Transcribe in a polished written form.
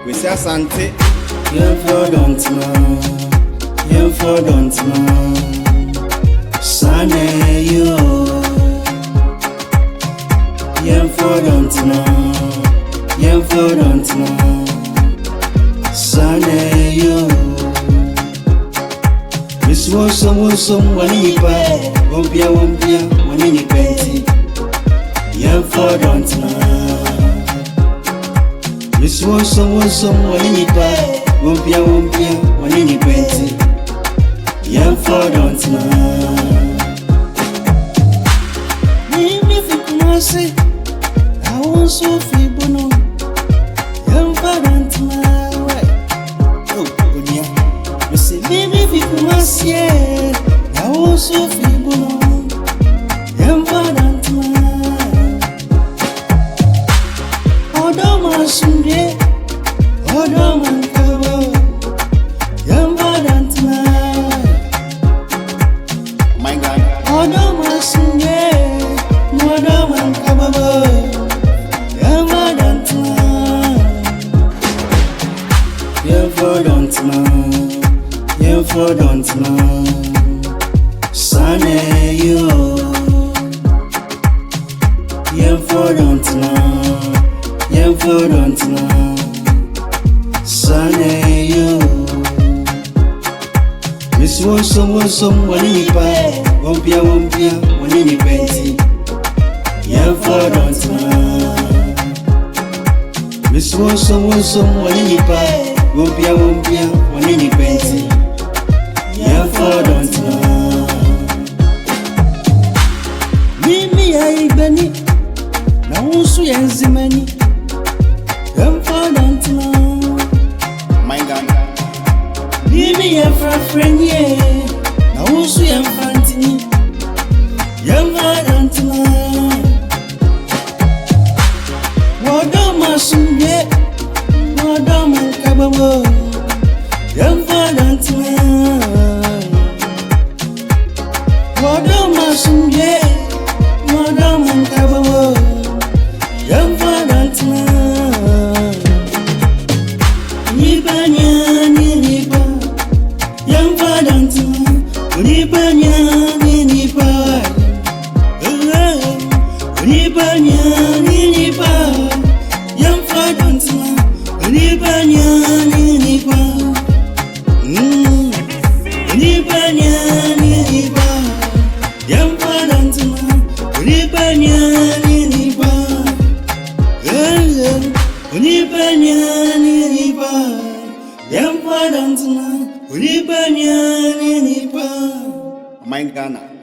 We say asante. don't know. Sunday you. Don't know. Sunday you. Miss Wosom, when you pay, won't be when you pay. Don't know. Miss Wosom, when you pay, won't be when you pay. Don't know. Maybe if you can say, I want so feeble. No, don't know. Oh, yeah. You say, maybe if you can say, I want so feeble. No, don't know. Although my Sunday, although my cover, don't know. My God. Although my Sunday, although my cover, don't know. Sunday you. Don't know. Sunday you. Miss Wosom, when you pay, won't be when you pay. Don't know. Miss Wosom, when you pay, won't be when you pay. Don't know. Mimi ya Benny, na usu ya Nzimani. Don't know. My God. Mimi ya Frafrenye, na usu ya Mfantini. Don't know. Wadoma Sunye, wadoma Kababo. Don't know. Wadoma Sunye, wadoma Kababo. Don't know. Nibanya, don't know. Nibanya, My Ghana.